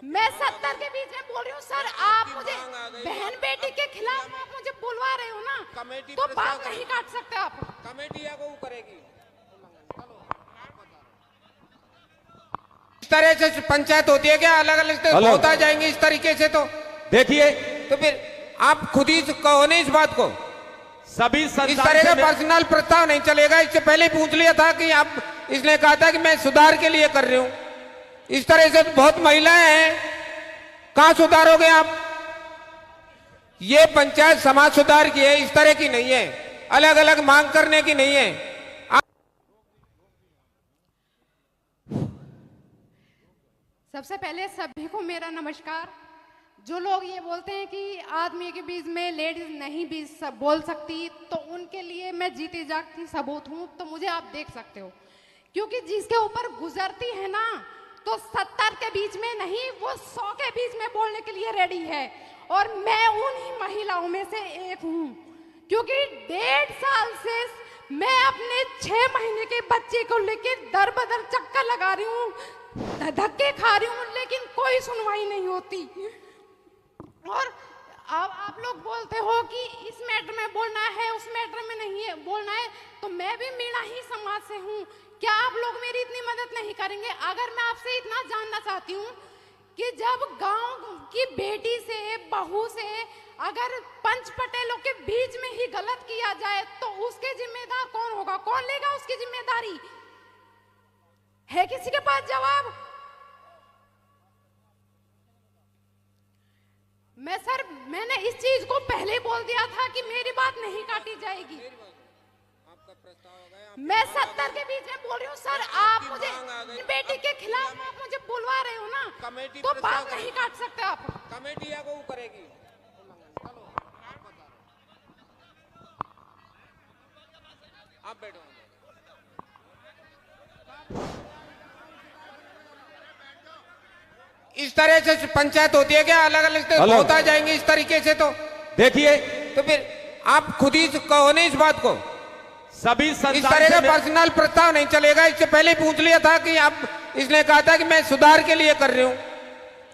मैं 70 के बीच में बोल रही हूँ सर। आप मुझे बहन बेटी के खिलाफ आप मुझे बुलवा रहे हो ना, कमेटी तो बात नहीं काट सकते आप। कमेटी आगे वो करेगी। इस तरह से पंचायत होती है क्या? अलग अलग होता जाएंगे इस तरीके से तो देखिए, तो फिर आप खुद ही कहो नहीं इस बात को। सभी इस तरह का पर्सनल प्रस्ताव नहीं चलेगा। इससे पहले पूछ लिया था कि आप, इसने कहा था कि मैं सुधार के लिए कर रही हूं। इस तरह से बहुत महिलाएं हैं, कहां सुधारोगे आप? ये पंचायत समाज सुधार की है, इस तरह की नहीं है, अलग अलग मांग करने की नहीं है। सबसे पहले सभी को मेरा नमस्कार। जो लोग ये बोलते हैं कि आदमी के बीच में लेडीज नहीं भी बोल सकती, तो उनके लिए मैं जीती जागती सबूत हूं। तो मुझे आप देख सकते हो, क्योंकि जिसके ऊपर गुजरती है ना, तो 70 के बीच में नहीं, वो 100 के बीच में बोलने के लिए रेडी है। और मैं उन्हीं महिलाओं में से एक हूं, क्योंकि 1.5 साल से मैं अपने 6 महीने के बच्चे को लेकर दर बदर चक्कर लगा रही हूँ, धक्के खा रही हूँ, लेकिन कोई सुनवाई नहीं होती। और अब आप लोग बोलते हो कि इस मैटर में बोलना है, उस मैटर में नहीं है बोलना है, तो मैं भी मीणा ही समाज से हूँ। क्या आप लोग मेरी इतनी मदद नहीं करेंगे? अगर मैं आपसे इतना जानना चाहती हूँ कि जब गांव की बेटी से, बहू से अगर पंच पटेलों के बीच में ही गलत किया जाए, तो उसके जिम्मेदार कौन होगा? कौन लेगा उसकी जिम्मेदारी? है किसी के पास जवाब? मैंने इस चीज को पहले बोल दिया था कि मेरी बात नहीं काटी जाएगी। मैं 70 के बीच में बोल रही हूँ सर। आप मुझे बेटी के खिलाफ आप मुझे बुलवा रहे हो ना, तो बात नहीं काट सकते आप। कमेटी आगे वो करेगी। आप बैठो। इस तरह से पंचायत होती है क्या? अलग अलग होता जाएंगे इस तरीके से तो देखिए, तो फिर आप खुद ही कहो नहीं इस बात को। सभी इस तरह का पर्सनल प्रस्ताव नहीं चलेगा। इससे पहले पूछ लिया था कि आप, इसने कहा था कि मैं सुधार के लिए कर रही हूं।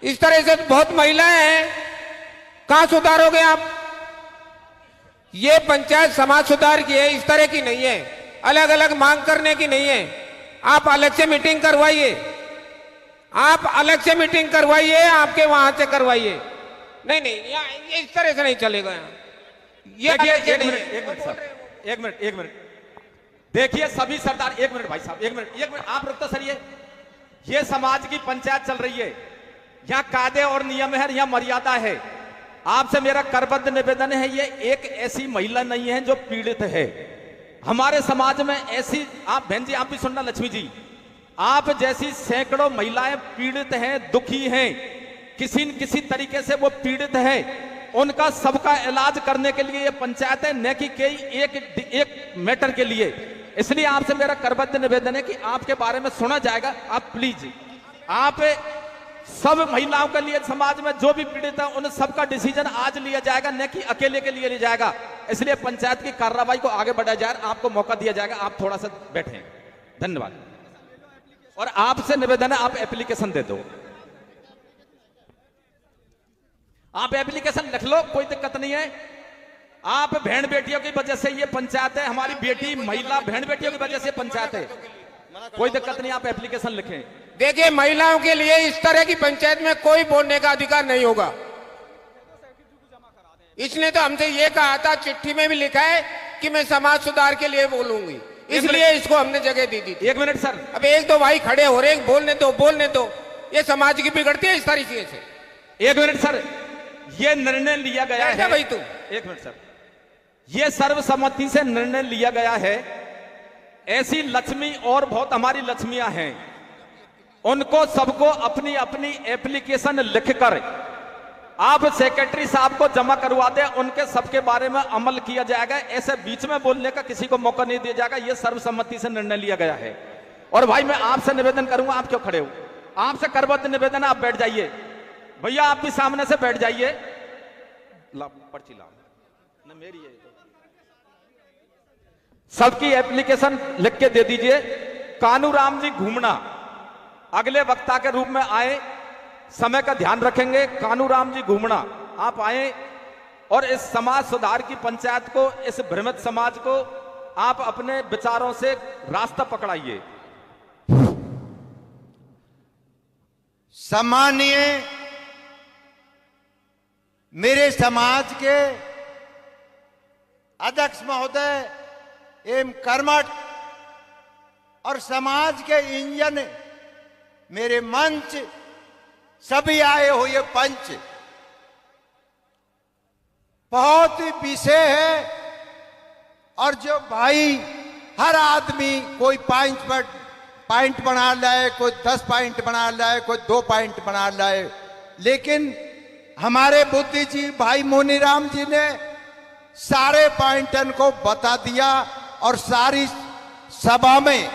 इस तरह से बहुत महिलाएं हैं, कहां सुधारोगे आप? ये पंचायत समाज सुधार की है, इस तरह की नहीं है, अलग अलग मांग करने की नहीं है। आप अलग से मीटिंग करवाइए, आप अलग से मीटिंग करवाइए, आपके वहां से करवाइए। नहीं नहीं, ये इस तरह से नहीं चलेगा। ये एक मिनट देखिए, सभी सरदार, एक मिनट भाई साहब, एक मिनट आप रुक तो सर। ये समाज की पंचायत चल रही है, यहाँ कायदे और नियम है, यहाँ मर्यादा है। आपसे मेरा करबद्ध निवेदन है, ये एक ऐसी महिला नहीं है जो पीड़ित है हमारे समाज में। ऐसी, आप बहन जी आप भी सुनना, लक्ष्मी जी, आप जैसी सैकड़ों महिलाएं पीड़ित हैं, दुखी हैं, किसी न किसी तरीके से वो पीड़ित हैं। उनका सबका इलाज करने के लिए ये पंचायत है, न कि एक मैटर के लिए। इसलिए आपसे मेरा करबद्ध निवेदन है कि आपके बारे में सुना जाएगा। आप प्लीज, आप सब महिलाओं के लिए, समाज में जो भी पीड़ित है, उन सबका डिसीजन आज लिया जाएगा, न कि अकेले के लिए लिया जाएगा। इसलिए पंचायत की कार्रवाई को आगे बढ़ाया जाए, आपको मौका दिया जाएगा। आप थोड़ा सा बैठे। धन्यवाद। और आपसे निवेदन है, आप एप्लीकेशन दे दो। आप एप्लीकेशन लिख लो, कोई दिक्कत नहीं है। आप बहन बेटियों की वजह से ये पंचायत है, हमारी बेटी महिला बहन बेटियों की वजह से पंचायत है, कोई दिक्कत नहीं। आप एप्लीकेशन लिखें। देखिए, महिलाओं के लिए इस तरह की पंचायत में कोई बोलने का अधिकार नहीं होगा। इसने तो हमसे ये कहा था, चिट्ठी में भी लिखा है कि मैं समाज सुधार के लिए बोलूंगी, इसलिए इसको हमने जगह दी थी। एक मिनट सर, अब एक दो भाई खड़े हो रहे, बोलने दो। ये समाज की बिगड़ती है इस तरीके से। एक मिनट सर, ये निर्णय लिया गया है भाई, तू एक मिनट सर, ये सर्वसम्मति से निर्णय लिया गया है। ऐसी लक्ष्मी और बहुत हमारी लक्ष्मियां हैं, उनको सबको अपनी अपनी एप्लीकेशन लिखकर आप सेक्रेटरी साहब को जमा करवा दें, उनके सबके बारे में अमल किया जाएगा। ऐसे बीच में बोलने का किसी को मौका नहीं दिया जाएगा। यह सर्वसम्मति से निर्णय लिया गया है। और भाई मैं आपसे निवेदन करूंगा, आप क्यों खड़े हो? आपसे करबद्ध निवेदन है, आप बैठ जाइए भैया, आप भी सामने से बैठ जाइए। पर्ची लाओ ना, मेरी है। सबकी एप्लीकेशन लिख के दे दीजिए। कानूराम जी घूमना अगले वक्ता के रूप में आए, समय का ध्यान रखेंगे। कानूराम जी घूमड़ा, आप आए और इस समाज सुधार की पंचायत को, इस भ्रमित समाज को आप अपने विचारों से रास्ता पकड़ाइए। सम्मानीय मेरे समाज के अध्यक्ष महोदय एवं कर्मठ और समाज के इंजन मेरे मंच, सभी आए हुए पंच, बहुत ही विषय है। और जो भाई हर आदमी कोई पॉइंट बना लाए, कोई 10 पॉइंट बना लाए, कोई 2 पॉइंट बना लाए, लेकिन हमारे बुद्धिजीवी भाई मोनीराम जी ने सारे पॉइंटन को बता दिया और सारी सभा में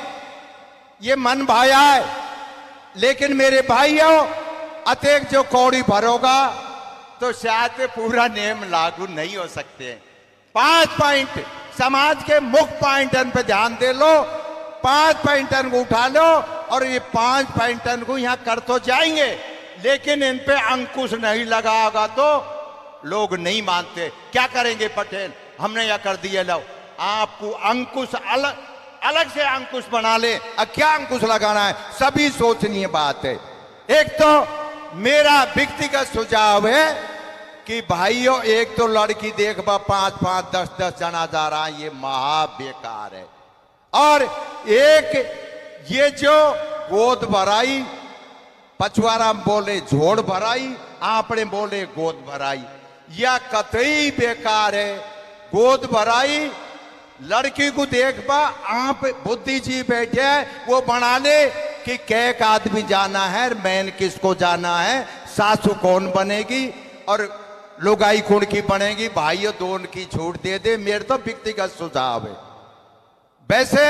ये मन भाया है। लेकिन मेरे भाइयों, अतेक जो कौड़ी भरोगा तो शायद पूरा नियम लागू नहीं हो सकते। 5 पॉइंट समाज के मुख्य पॉइंटन पे ध्यान दे लो, 5 पॉइंटन को उठा लो और ये 5 पॉइंटन को यहां कर तो जाएंगे, लेकिन इन पे अंकुश नहीं लगा होगा तो लोग नहीं मानते। क्या करेंगे पटेल, हमने यह कर दिया, लो आपको अंकुश अलग से अंकुश बना ले। अब क्या अंकुश लगाना है, सभी सोचनीय बात है। एक तो मेरा व्यक्तिगत सुझाव है कि भाइयों, एक तो लड़की देखबा 5-5, 10-10 जना जा रहा है, ये महा बेकार है। और एक ये जो गोद भराई, पछुआरा बोले झोड़ भराई, आपने बोले गोद भराई, यह कतई बेकार है। गोद भराई लड़की को देखबा, आप बुद्धिजीवी बैठे हैं वो बना ले कि कैक आदमी जाना है, मैन किसको जाना है, सासू कौन बनेगी और लुगाई कौन की बनेगी। भाइयों, दोनों की छूट दे दे, मेरे तो व्यक्तिगत सुझाव है। वैसे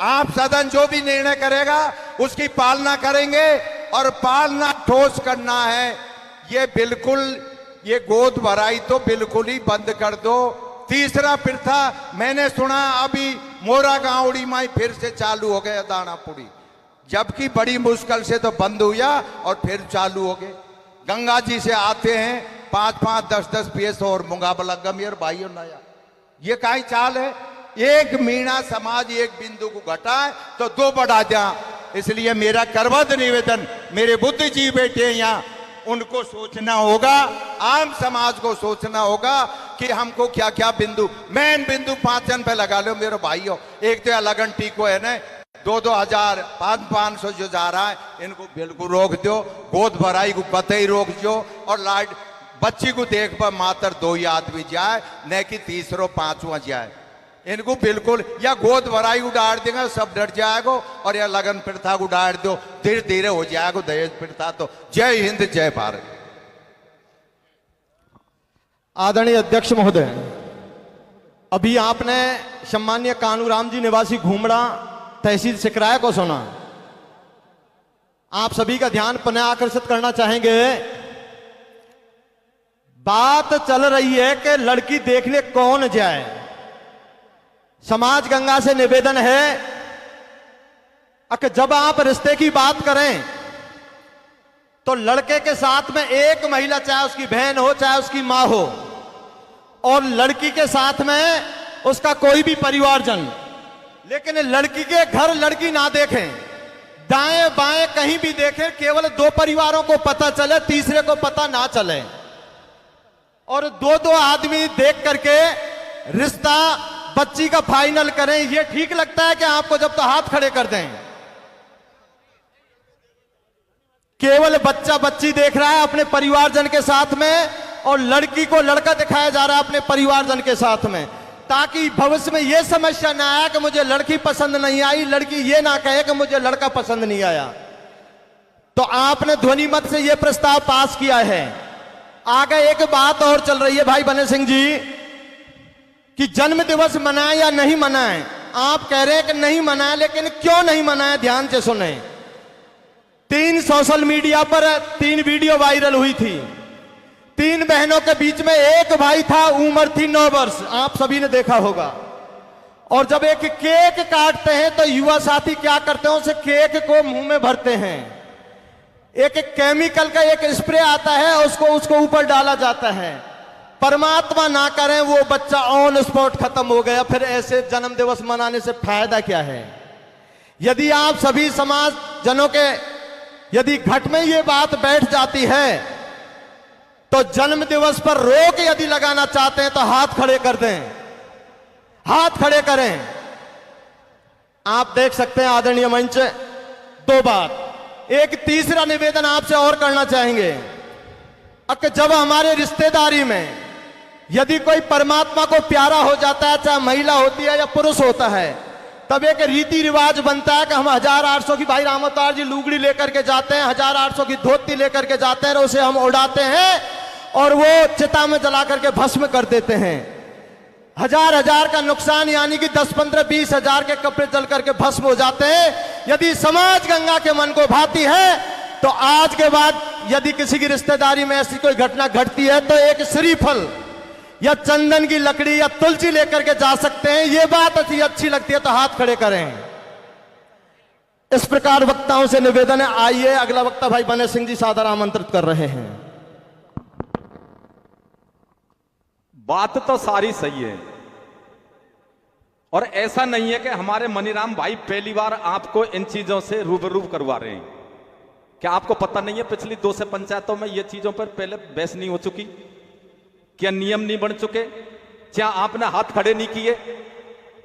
आप सदन जो भी निर्णय करेगा उसकी पालना करेंगे और पालना ठोस करना है। ये बिल्कुल, ये गोद भराई तो बिल्कुल ही बंद कर दो। तीसरा प्रथा मैंने सुना अभी मोरा गांवड़ी में फिर से चालू हो गया दानापुरी, जबकि बड़ी मुश्किल से तो बंद हुआ और फिर चालू हो गए। गंगा जी से आते हैं 5-5, 10-10 पीएस और मुंगाबला गमीर भाइयों नया, ये काई चाल है। एक मीणा समाज एक बिंदु को घटाए तो 2 बढ़ा दिया। इसलिए मेरा करबद्ध निवेदन, मेरे बुद्धिजीवी बैठे यहाँ, उनको सोचना होगा, आम समाज को सोचना होगा कि हमको क्या क्या बिंदु, मेन बिंदु 5 पे लगा लो मेरे भाइयों। एक तो लगन टीको है ना, 2-2 हजार 500 जो जा रहा है, इनको बिल्कुल रोक दो। गोद भराई को कतई रोक दो। और लाइट बच्ची को देख पर मात्र 2 ही आदमी जाए, न कि 3रो 5वां जाए। इनको बिल्कुल या गोद भराई को डाल देंगे, सब डर जाएगा, और या लगन प्रथा को डाल दो, धीरे धीरे हो जाएगा दहेज प्रथा। तो जय हिंद, जय भारत। आदरणीय अध्यक्ष महोदय, अभी आपने सम्मानीय कानूराम जी निवासी घूमड़ा तहसील सिकराय को सुना। आप सभी का ध्यान पुनः आकर्षित करना चाहेंगे। बात चल रही है कि लड़की देखने कौन जाए। समाज गंगा से निवेदन है कि जब आप रिश्ते की बात करें तो लड़के के साथ में एक महिला, चाहे उसकी बहन हो चाहे उसकी मां हो, और लड़की के साथ में उसका कोई भी परिवारजन, लेकिन लड़की के घर लड़की ना देखें, दाएं बाएं कहीं भी देखें, केवल 2 परिवारों को पता चले, तीसरे को पता ना चले, और 2-2 आदमी देख करके रिश्ता बच्ची का फाइनल करें। ये ठीक लगता है कि आपको? जब तो हाथ खड़े कर दें। केवल बच्चा बच्ची देख रहा है अपने परिवारजन के साथ में, और लड़की को लड़का दिखाया जा रहा है अपने परिवारजन के साथ में, ताकि भविष्य में यह समस्या ना आए कि मुझे लड़की पसंद नहीं आई, लड़की ये ना कहे कि मुझे लड़का पसंद नहीं आया। तो आपने ध्वनि मत से यह प्रस्ताव पास किया है। आगे एक बात और चल रही है भाई बने सिंह जी, कि जन्म दिवस मनाएं या नहीं मनाएं। आप कह रहे हैं कि नहीं मनाएं, लेकिन क्यों नहीं मनाएं, ध्यान से सुने। 3 सोशल मीडिया पर 3 वीडियो वायरल हुई थी। 3 बहनों के बीच में एक भाई था, उम्र थी 9 वर्ष, आप सभी ने देखा होगा। और जब एक केक काटते हैं तो युवा साथी क्या करते हैं, उसे केक को मुंह में भरते हैं। एक एक केमिकल का एक स्प्रे आता है, उसको ऊपर डाला जाता है। परमात्मा ना करें वो बच्चा ऑन स्पॉट खत्म हो गया, फिर ऐसे जन्म दिवस मनाने से फायदा क्या है? यदि आप सभी समाज जनों के यदि घट में ये बात बैठ जाती है तो जन्म दिवस पर रोक यदि लगाना चाहते हैं तो हाथ खड़े कर दें, हाथ खड़े करें। आप देख सकते हैं आदरणीय मंच, दो बात। एक तीसरा निवेदन आपसे और करना चाहेंगे कि जब हमारे रिश्तेदारी में यदि कोई परमात्मा को प्यारा हो जाता है, चाहे महिला होती है या पुरुष होता है, तब एक रीति रिवाज बनता है कि हम 1800 की, भाई रामोतार जी लुगड़ी लेकर के जाते हैं, 1800 की धोती लेकर के जाते हैं, उसे हम उड़ाते हैं और वो चिता में जला करके भस्म कर देते हैं। हजार का नुकसान, यानी कि 10, 15, 20 हजार के कपड़े जल करके भस्म हो जाते हैं। यदि समाज गंगा के मन को भाती है तो आज के बाद यदि किसी की रिश्तेदारी में ऐसी कोई घटना घटती है तो एक श्रीफल या चंदन की लकड़ी या तुलसी लेकर के जा सकते हैं। ये बात अच्छी लगती है तो हाथ खड़े करें। इस प्रकार वक्ताओं से निवेदन है। आइए अगला वक्ता भाई बने सिंह जी सादर आमंत्रित कर रहे हैं। बात तो सारी सही है और ऐसा नहीं है कि हमारे मनीराम भाई पहली बार आपको इन चीजों से रूबरू करवा रहे हैं। क्या आपको पता नहीं है पिछली 2 से पंचायतों में ये चीजों पर पहले बहस नहीं हो चुकी? क्या नियम नहीं बन चुके? क्या आपने हाथ खड़े नहीं किए?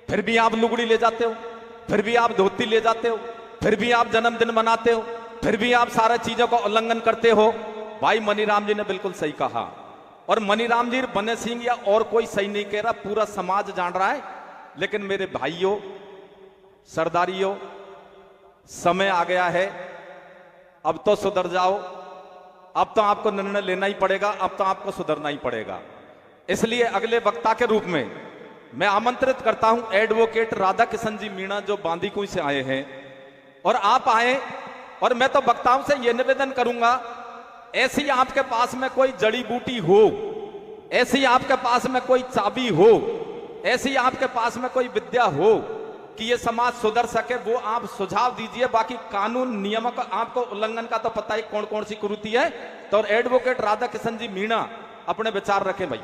फिर भी आप लुगड़ी ले जाते हो, फिर भी आप धोती ले जाते हो, फिर भी आप जन्मदिन मनाते हो, फिर भी आप सारा चीजों का उल्लंघन करते हो। भाई मनीराम जी ने बिल्कुल सही कहा और मनीराम जी बने सिंह या और कोई सही नहीं कह रहा, पूरा समाज जान रहा है। लेकिन मेरे भाइयों, सरदारियों, समय आ गया है, अब तो सुधर जाओ। अब तो आपको निर्णय लेना ही पड़ेगा, अब तो आपको सुधरना ही पड़ेगा। इसलिए अगले वक्ता के रूप में मैं आमंत्रित करता हूं एडवोकेट राधा किशन जी मीणा, जो बांदीकुई से आए हैं और आप आए। और मैं तो वक्ताओं से यह निवेदन करूंगा, ऐसी आपके पास में कोई जड़ी बूटी हो, ऐसी आपके पास में कोई चाबी हो, ऐसी आपके पास में कोई विद्या हो कि ये समाज सुधर सके, वो आप सुझाव दीजिए। बाकी कानून नियमों का आपको उल्लंघन का तो पता ही कौन कौन सी कुरीति है। तो एडवोकेट राधा किशन जी मीणा अपने विचार रखें भाई।